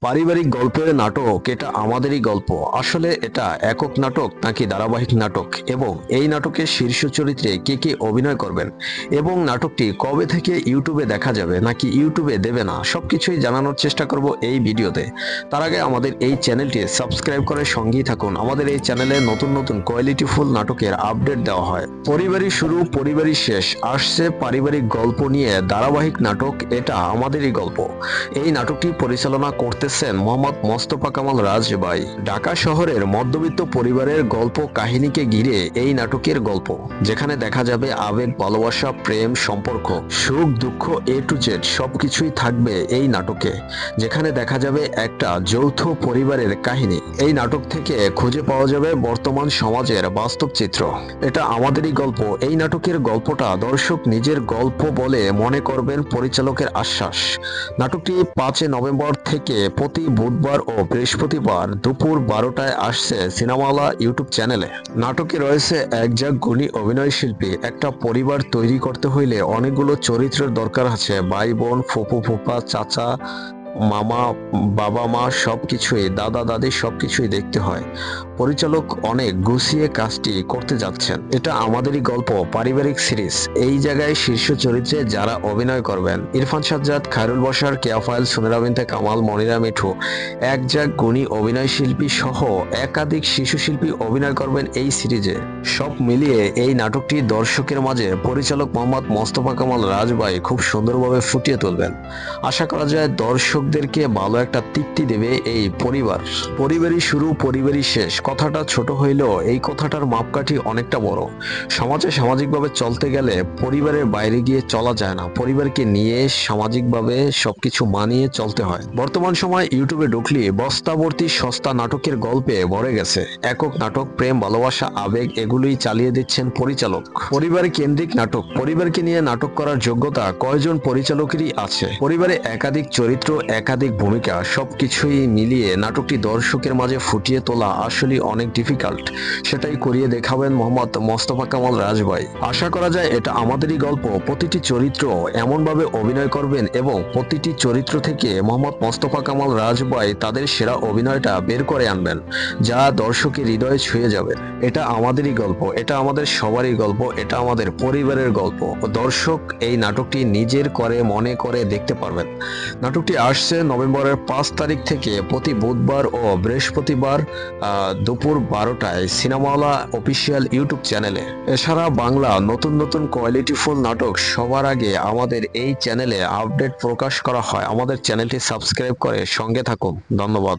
পারিবারিক গল্পের নাটক এটা আমাদেরই গল্প। আসলে এটা একক নাটক নাকি ধারাবাহিক নাটক, এবং এই নাটকের শীর্ষ চরিত্রে কে কে অভিনয় করবেন, এবং নাটকটি কবে থেকে ইউটিউবে দেখা যাবে নাকি ইউটিউবে দেবে না, সবকিছুই জানানোর চেষ্টা করব এই ভিডিওতে। তার আগে আমাদের এই চ্যানেলটি সাবস্ক্রাইব করে সঙ্গেই থাকুন। আমাদের এই চ্যানেলে নতুন নতুন কোয়ালিটিফুল নাটকের আপডেট দেওয়া হয়। পরিবারই শুরু পরিবারই শেষ আসছে পারিবারিক গল্প নিয়ে ধারাবাহিক নাটক এটা আমাদেরই গল্প। এই নাটকটি পরিচালনা করতেছেন মোহাম্মদ মোস্তফা কামাল রাজ ভাই। ঢাকা শহরের মধ্যবিত্ত পরিবারের গল্প কাহিনীকে ঘিরে এই নাটকের গল্প, যেখানে দেখা যাবে আবেগ, ভালোবাসা, প্রেম, সম্পর্ক, সুখ দুঃখ এ টু জেড সবকিছুই থাকবে এই নাটকে। যেখানে দেখা যাবে একটা যৌথ পরিবারের কাহিনী। এই নাটক থেকে খুঁজে পাওয়া যাবে বর্তমান সমাজের বাস্তব চিত্র। এটা আমাদেরই গল্প। এই নাটকের গল্পটা দর্শক নিজের গল্প বলে মনে করবেন, পরিচালকের আশ্বাস। নাটকটি 5 নভেম্বর থেকে প্রতি বুধবার ও বৃহস্পতিবার দুপুর 12টায় আসছে সিনেমাওয়ালা ইউটিউব চ্যানেলে। নাটকে রয়েছে একঝাঁক গুণী অভিনয় শিল্পী। একটা পরিবার তৈরি করতে হইলে অনেকগুলো চরিত্রের দরকার আছে। ভাই বোন, ফুপু ফুপা, চাচা, মামা, বাবা মা সবকিছুই, দাদা দাদি সবকিছুই দেখতে হয়। পরিচালক অনেক গুছিয়ে কাজটি করতে যাচ্ছেন। এটা আমাদেরই গল্প পারিবারিক সিরিজ। এই জায়গায় শীর্ষ চরিত্রে যারা অভিনয় করবেন: ইরফান সাজ্জাদ, খায়রুল বাশার, কেয়া ফাইল, সুনেরা বিনতে কামাল, মনিরা মিঠু, একঝাঁক গুণী অভিনয় শিল্পী সহ একাধিক শিশু শিল্পী অভিনয় করবেন এই সিরিজে। সব মিলিয়ে এই নাটকটি দর্শকের মাঝে পরিচালক মোহাম্মদ মোস্তফা কামাল রাজ ভাই খুব সুন্দরভাবে ফুটিয়ে তুলবেন। আশা করা যায় দর্শকদেরকে ভালো একটা তৃপ্তি দেবে এই পরিবার। পরিবারই শুরু পরিবারই শেষ কথাটা ছোট হইলেও এই কথাটার মাপকাঠি অনেকটা বড়। সমাজে সামাজিকভাবে চলতে গেলে পরিবারের বাইরে গিয়ে চলা যায় না। পরিবারকে নিয়ে সামাজিকভাবে সবকিছু মানিয়ে চলতে হয়। বর্তমান সময় ইউটিউবে ঢুকলে বস্তাভর্তি সস্তা নাটকের গল্পে ভরে গেছে। একক নাটক, প্রেম, ভালোবাসা, আবেগ এগুলোই চালিয়ে দিচ্ছেন পরিচালক। পরিবার কেন্দ্রিক নাটক, পরিবারকে নিয়ে নাটক করার যোগ্যতা কয়জন পরিচালকেরই আছে। পরিবারে একাধিক চরিত্র, একাধিক ভূমিকা, সবকিছুই মিলিয়ে নাটকটি দর্শকের মাঝে ফুটিয়ে তোলা আসলে অনেক ডিফিকাল্ট। সেটাই করিয়ে দেখাবেন মোহাম্মদ মোস্তফা কামাল রাজ ভাই। আশা করা যায় এটা আমাদেরই গল্প। প্রতিটি চরিত্র এমনভাবে অভিনয় করবেন এবং প্রতিটি চরিত্র থেকে মোহাম্মদ মোস্তফা কামাল রাজ ভাই তাদের সেরা অভিনয়টা বের করে আনবেন, যা দর্শকের হৃদয়ে ছুঁয়ে যাবে। এটা আমাদেরই গল্প, এটা আমাদের সবারই গল্প, এটা আমাদের পরিবারের গল্প। দর্শক এই নাটকটি নিজের করে মনে করে দেখতে পারবেন। নাটকটি আসছে নভেম্বরের 5 তারিখ থেকে প্রতি বুধবার ও বৃহস্পতিবার দুপুর 12টায় সিনেমাওয়ালা অফিসিয়াল ইউটিউব চ্যানেলে। এছাড়া বাংলা নতুন নতুন কোয়ালিটিফুল নাটক সবার আগে আমাদের এই চ্যানেলে আপডেট প্রকাশ করা হয়। আমাদের চ্যানেলটি সাবস্ক্রাইব করে সঙ্গে থাকুন। ধন্যবাদ।